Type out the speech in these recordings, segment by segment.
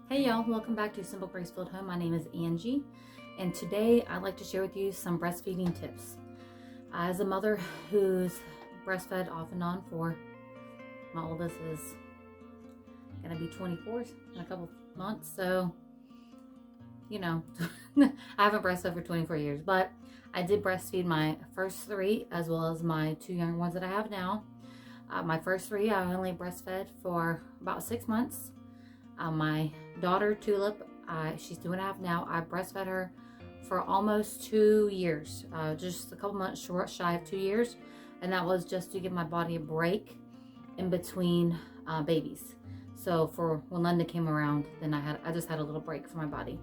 Hey y'all, welcome back to Simple Grace Filled Home. My name is Angie, and today I'd like to share with you some breastfeeding tips. As a mother who's breastfed off and on for, my oldest is gonna be 24 in a couple months, so you know, I haven't breastfed for 24 years, but I did breastfeed my first three as well as my two younger ones that I have now. My first three, I only breastfed for about 6 months. My daughter Tulip, she's 2.5 now. I breastfed her for almost 2 years, just a couple months short, shy of 2 years, and that was just to give my body a break in between babies. So for when Linda came around, then I just had a little break for my body,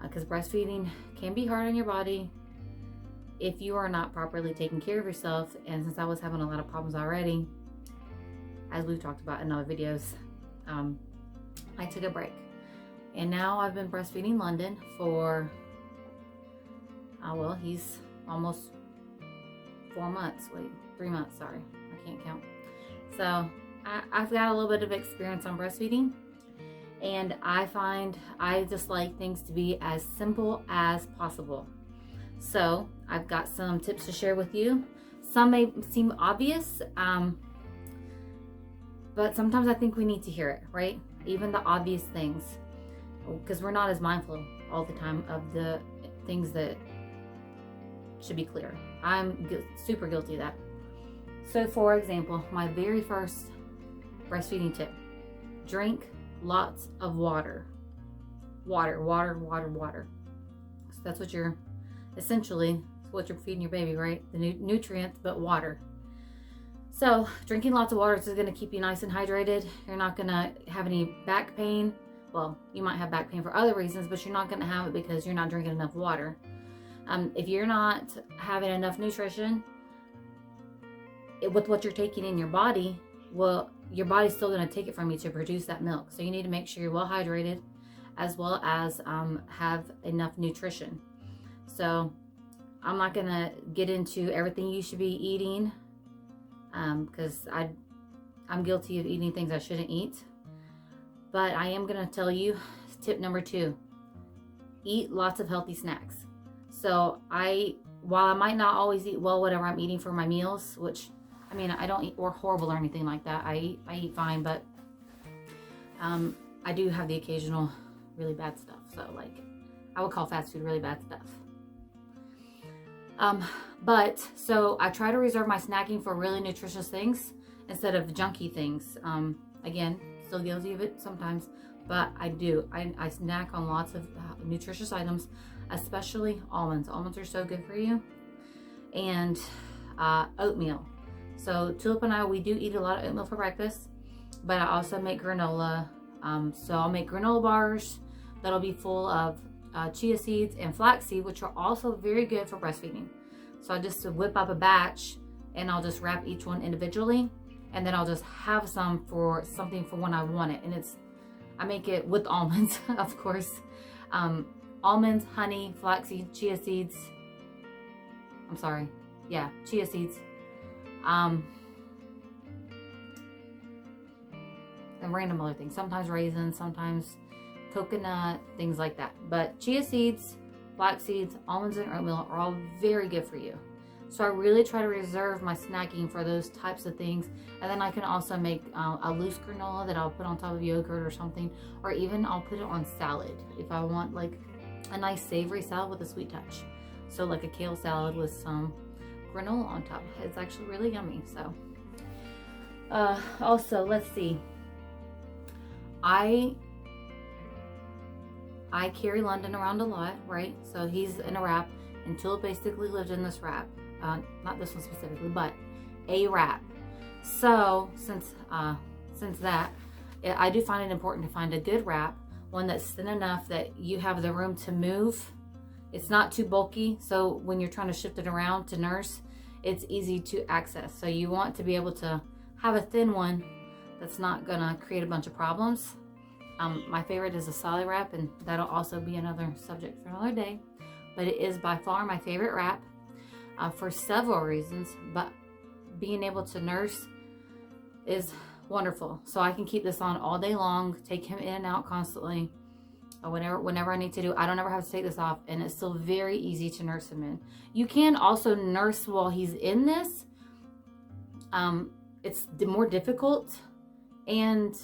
because breastfeeding can be hard on your body if you are not properly taking care of yourself. And since I was having a lot of problems already, as we've talked about in other videos, I took a break, and now I've been breastfeeding London for well, he's almost 4 months. Wait, 3 months, sorry, I can't count. So I've got a little bit of experience on breastfeeding, and I find I just like things to be as simple as possible. So I've got some tips to share with you. Some may seem obvious, but sometimes I think we need to hear it, right? Even the obvious things, because we're not as mindful all the time of the things that should be clear. I'm super guilty of that. So for example, my very first breastfeeding tip: drink lots of water. Water. So that's what you're essentially, what you're feeding your baby, right? The nutrients, but water. So drinking lots of water is going to keep you nice and hydrated. You're not going to have any back pain. Well, you might have back pain for other reasons, but you're not going to have it because you're not drinking enough water. If you're not having enough nutrition with what you're taking in your body, well, your body's still going to take it from you to produce that milk. So you need to make sure you're well hydrated, as well as have enough nutrition. So I'm not going to get into everything you should be eating, because I'm guilty of eating things I shouldn't eat. But I am going to tell you tip number 2: eat lots of healthy snacks. So while I might not always eat well whatever I'm eating for my meals, which I mean, I don't eat or horrible or anything like that. I eat fine, but I do have the occasional really bad stuff. So like, I would call fast food really bad stuff. But so I try to reserve my snacking for really nutritious things instead of junky things. Again, still guilty of it sometimes, but I do. I snack on lots of nutritious items, especially almonds. Almonds are so good for you. And oatmeal. So Tulip and I, we do eat a lot of oatmeal for breakfast, but I also make granola. So I'll make granola bars that'll be full of chia seeds and flaxseed, which are also very good for breastfeeding. So I just whip up a batch, and I'll just wrap each one individually, and then I'll just have something for when I want it. And I make it with almonds, of course. Almonds, honey, flaxseed, chia seeds. Chia seeds. And random other things. Sometimes raisins, sometimes coconut, things like that. But chia seeds, flax seeds, almonds, and oatmeal are all very good for you. So I really try to reserve my snacking for those types of things. And then I can also make a loose granola that I'll put on top of yogurt or something, or even I'll put it on salad if I want like a nice savory salad with a sweet touch. So like a kale salad with some granola on top. It's actually really yummy. So also, let's see, I carry London around a lot, right? So he's in a wrap, and Tulip basically lived in this wrap. Not this one specifically, but a wrap. So since that, I do find it important to find a good wrap, one that's thin enough that you have the room to move. It's not too bulky, so when you're trying to shift it around to nurse, it's easy to access. So you want to be able to have a thin one that's not gonna create a bunch of problems. My favorite is a solid wrap, and that'll also be another subject for another day. But it is by far my favorite wrap for several reasons. But being able to nurse is wonderful. So I can keep this on all day long, take him in and out constantly, or whenever I need to do. I don't ever have to take this off, and it's still very easy to nurse him in. You can also nurse while he's in this. It's more difficult, and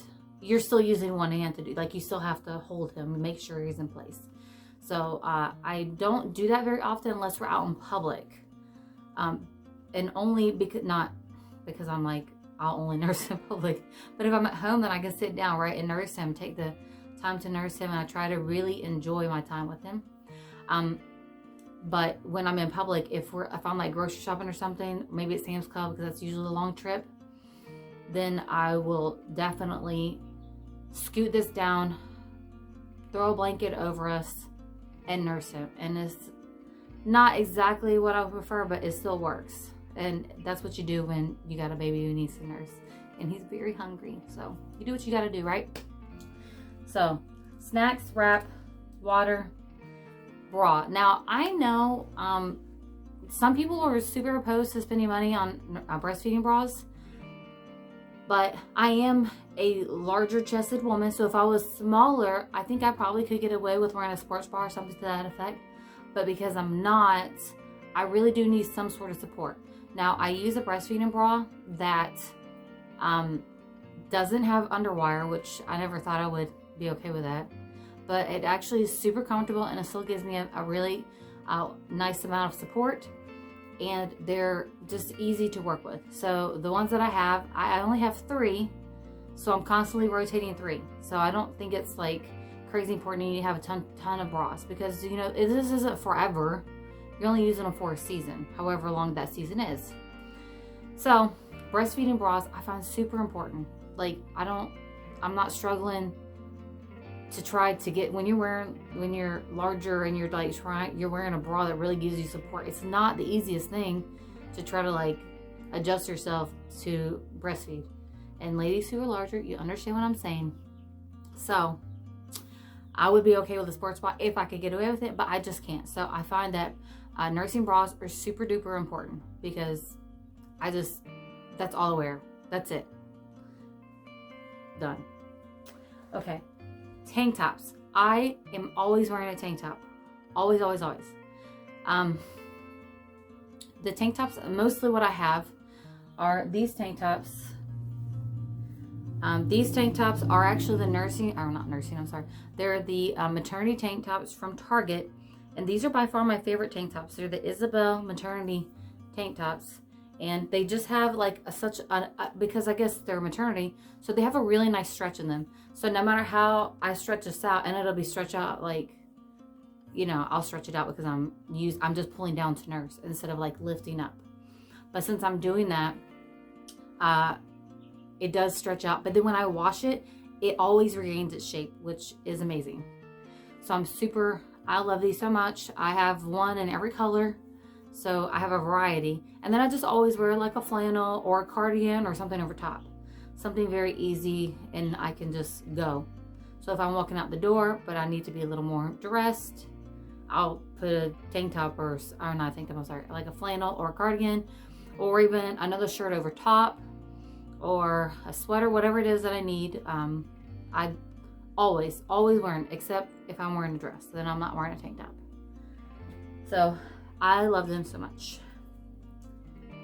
you're still using one hand to do, like, you still have to hold him and make sure he's in place. So I don't do that very often unless we're out in public, and only because, not because I'm like, I'll only nurse in public, but if I'm at home, then I can sit down, right, and nurse him, take the time to nurse him, and I try to really enjoy my time with him. But when I'm in public, if I'm like grocery shopping or something, maybe at Sam's Club, because that's usually a long trip, then I will definitely scoot this down, throw a blanket over us, and nurse him. And it's not exactly what I prefer, but it still works. And that's what you do when you got a baby who needs to nurse, and he's very hungry. So you do what you got to do, right? So snacks, wrap, water, bra. Now I know some people are super opposed to spending money on breastfeeding bras, but I am a larger chested woman, so if I was smaller, I think I probably could get away with wearing a sports bra or something to that effect. But because I'm not, I really do need some sort of support. Now I use a breastfeeding bra that doesn't have underwire, which I never thought I would be okay with that, but it actually is super comfortable, and it still gives me a really nice amount of support, and they're just easy to work with. So the ones that I have, I only have 3, so I'm constantly rotating 3. So I don't think it's like crazy important you need to have a ton of bras, because, you know, this isn't forever. You're only using them for a season, however long that season is. So breastfeeding bras I find super important. Like, I'm not struggling to try to get, when you're larger and you're like you're wearing a bra that really gives you support. It's not the easiest thing to try to like adjust yourself to breastfeed. And ladies who are larger, you understand what I'm saying. So I would be okay with a sports bra if I could get away with it, but I just can't. So I find that nursing bras are super duper important, because that's all I wear. That's it. Done. Okay. Tank tops. I am always wearing a tank top. Always, always, always. The tank tops, mostly what I have are these tank tops. These tank tops are actually they're the maternity tank tops from Target. And these are by far my favorite tank tops. They're the Isabel maternity tank tops. And they just have like because I guess they're maternity, so they have a really nice stretch in them. So no matter how I stretch this out, and it'll be stretched out, like, you know, I'll stretch it out because I'm just pulling down to nurse instead of like lifting up. But since I'm doing that, it does stretch out. But then when I wash it, it always regains its shape, which is amazing. So I love these so much. I have one in every color. So I have a variety. And then I just always wear like a flannel or a cardigan or something over top. Something very easy, and I can just go. So if I'm walking out the door, but I need to be a little more dressed, I'll put a tank top like a flannel or a cardigan, or even another shirt over top, or a sweater, whatever it is that I need. I always wear them, except if I'm wearing a dress, then I'm not wearing a tank top. So I love them so much.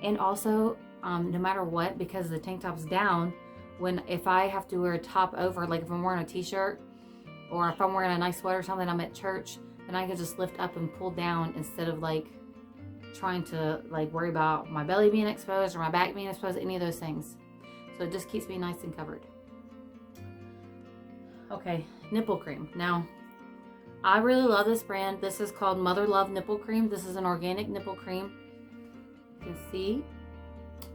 And also, no matter what, because the tank top's down, if I have to wear a top over, like if I'm wearing a t-shirt, or if I'm wearing a nice sweater or something, I'm at church, then I can just lift up and pull down instead of like trying to like worry about my belly being exposed or my back being exposed, any of those things. So it just keeps me nice and covered. Okay, nipple cream. Now, I really love this brand. This is called Mother Love Nipple Cream. This is an organic nipple cream. You can see,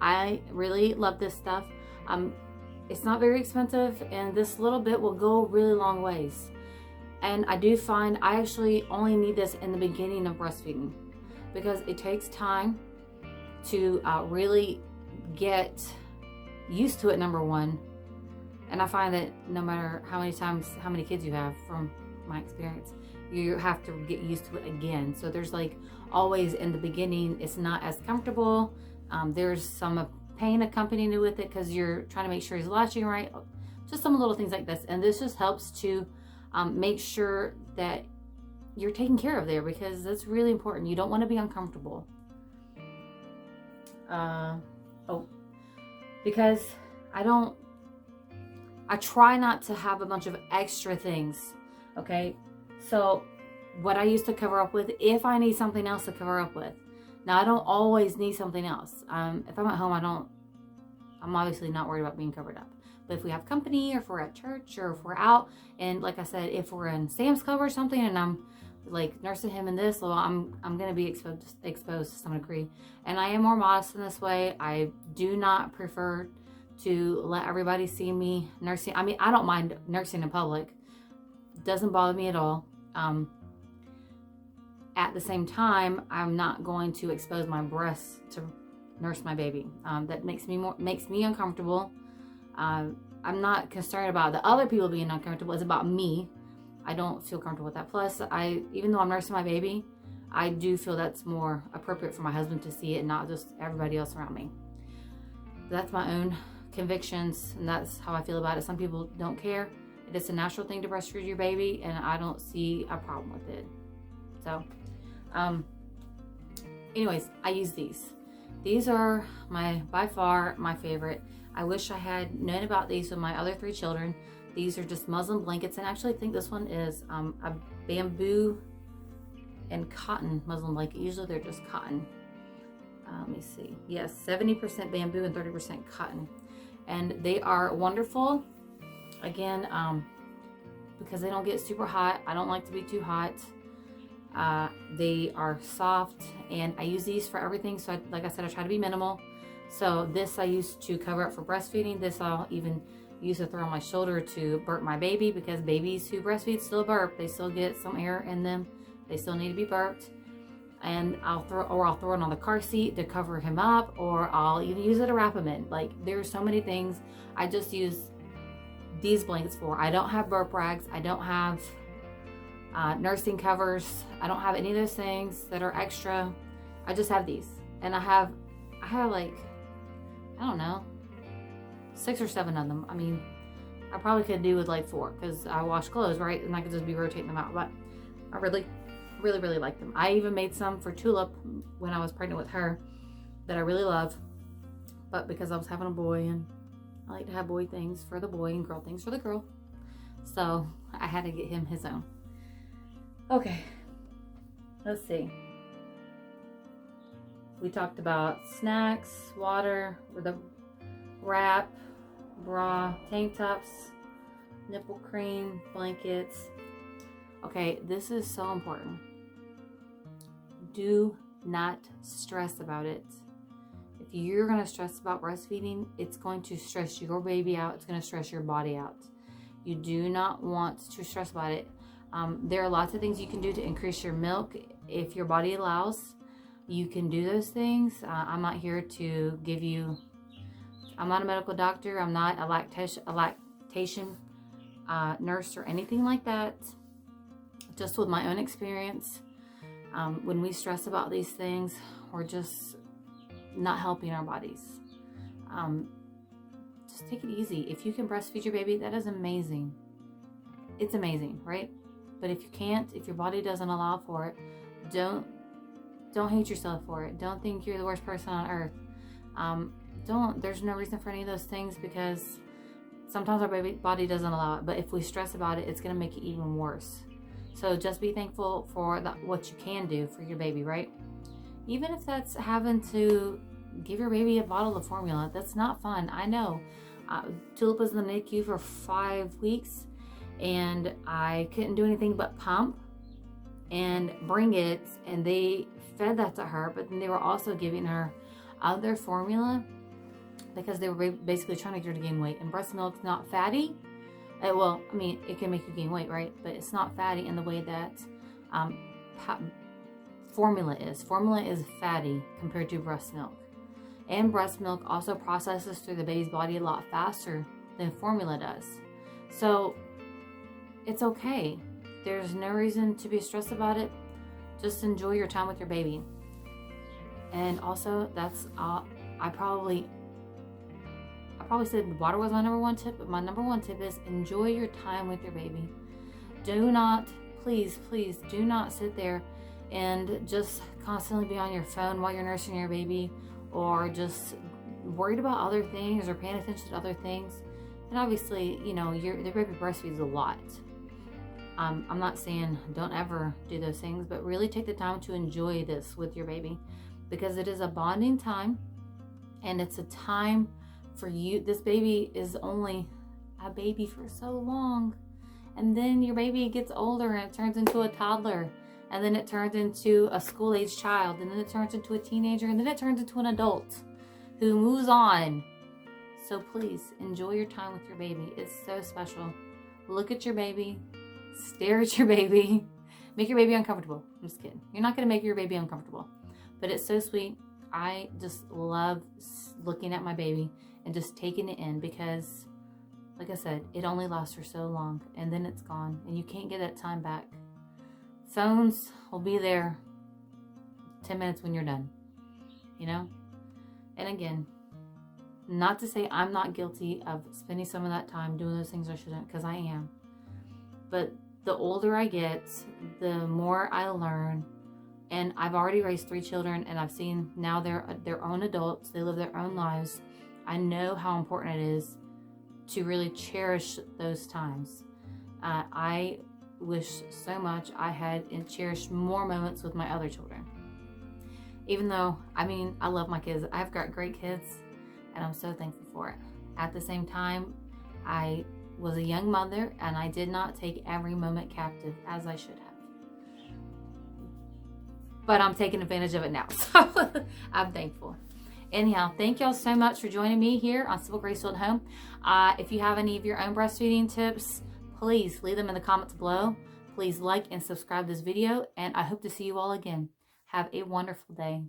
I really love this stuff. It's not very expensive, and this little bit will go a really long ways. And I do find I actually only need this in the beginning of breastfeeding, because it takes time to really get used to it, number one. And I find that no matter how many kids you have, from my experience, you have to get used to it again. So there's like always in the beginning, it's not as comfortable. There's some pain accompanied with it because you're trying to make sure he's latching right. Just some little things like this. And this just helps to make sure that you're taken care of there, because that's really important. You don't want to be uncomfortable. Because I try not to have a bunch of extra things, okay? So what I used to cover up with, if I need something else to cover up with. Now, I don't always need something else. If I'm at home, I'm obviously not worried about being covered up. But if we have company, or if we're at church, or if we're out, and like I said, if we're in Sam's Club or something, and I'm like nursing him in this, well, I'm going to be exposed to some degree. And I am more modest in this way. I do not prefer to let everybody see me nursing. I mean, I don't mind nursing in public. It doesn't bother me at all. At the same time, I'm not going to expose my breasts to nurse my baby. That makes me uncomfortable. I'm not concerned about the other people being uncomfortable. It's about me. I don't feel comfortable with that. Plus, even though I'm nursing my baby, I do feel that's more appropriate for my husband to see it, and not just everybody else around me. That's my own convictions, and that's how I feel about it. Some people don't care. It is a natural thing to breastfeed your baby, and I don't see a problem with it. So, anyways, I use these. These are by far my favorite. I wish I had known about these with my other 3 children. These are just muslin blankets, and actually I think this one is a bamboo and cotton muslin blanket. Usually they're just cotton. Let me see. Yes, 70% bamboo and 30% cotton. And they are wonderful. Again, because they don't get super hot. I don't like to be too hot. They are soft, and I use these for everything. So like I said, I try to be minimal. So this I use to cover up for breastfeeding. This I'll even use to throw on my shoulder to burp my baby, because babies who breastfeed still burp. They still get some air in them. They still need to be burped. And I'll throw it on the car seat to cover him up, or I'll even use it to wrap him in. Like, there's so many things I just use these blankets for. I don't have burp rags. I don't have nursing covers. I don't have any of those things that are extra. I just have these. And I have like, I don't know, 6 or 7 of them. I mean, I probably could do with like 4, because I wash clothes, right? And I could just be rotating them out. But I really like them. I even made some for Tulip when I was pregnant with her that I really love. But because I was having a boy, and I like to have boy things for the boy and girl things for the girl, so I had to get him his own. Okay, let's see. We talked about snacks, water, the wrap, bra, tank tops, nipple cream, blankets. Okay, this is so important. Do not stress about it. If you're going to stress about breastfeeding, it's going to stress your baby out. It's going to stress your body out. You do not want to stress about it. There are lots of things you can do to increase your milk. If your body allows, you can do those things. I'm not here to give you, I'm not a medical doctor. I'm not a lactation nurse or anything like that. Just with my own experience, when we stress about these things, we're just not helping our bodies. Just take it easy. If you can breastfeed your baby, that is amazing. It's amazing, right? But if you can't, if your body doesn't allow for it, don't hate yourself for it. Don't think you're the worst person on earth. There's no reason for any of those things, because sometimes our body doesn't allow it. But if we stress about it, it's going to make it even worse. So just be thankful for what you can do for your baby, right? Even if that's having to give your baby a bottle of formula. That's not fun. I know. Tulip was in the NICU for 5 weeks, and I couldn't do anything but pump and bring it, and they fed that to her, but then they were also giving her other formula because they were basically trying to get her to gain weight. And breast milk's not fatty. Well, I mean, it can make you gain weight, right? But it's not fatty in the way that formula is. Formula is fatty compared to breast milk. And breast milk also processes through the baby's body a lot faster than formula does. So it's okay. There's no reason to be stressed about it. Just enjoy your time with your baby. And also, that's I probably probably said water was my number one tip, but my number one tip is enjoy your time with your baby. Do not, please do not sit there and just constantly be on your phone while you're nursing your baby, or just worried about other things or paying attention to other things. And obviously, you know, the baby breastfeeds a lot. I'm not saying don't ever do those things, but really take the time to enjoy this with your baby, because it is a bonding time, and it's a time for you. This baby is only a baby for so long, and then your baby gets older and it turns into a toddler, and then it turns into a school-age child, and then it turns into a teenager, and then it turns into an adult who moves on. So please enjoy your time with your baby. It's so special. Look at your baby, stare at your baby, make your baby uncomfortable. I'm just kidding. You're not going to make your baby uncomfortable, but it's so sweet. I just love looking at my baby and just taking it in, because like I said, it only lasts for so long, and then it's gone, and you can't get that time back. Phones will be there 10 minutes when you're done, you know? And again, not to say I'm not guilty of spending some of that time doing those things I shouldn't, because I am. But the older I get, the more I learn. And I've already raised 3 children, and I've seen now they're their own adults. They live their own lives. I know how important it is to really cherish those times. I wish so much I had and cherished more moments with my other children. Even though, I mean, I love my kids. I've got great kids, and I'm so thankful for it. At the same time, I was a young mother, and I did not take every moment captive as I should have. But I'm taking advantage of it now, so I'm thankful. Anyhow, thank y'all so much for joining me here on Simple Graceful Home. If you have any of your own breastfeeding tips, please leave them in the comments below. Please like and subscribe this video, and I hope to see you all again. Have a wonderful day.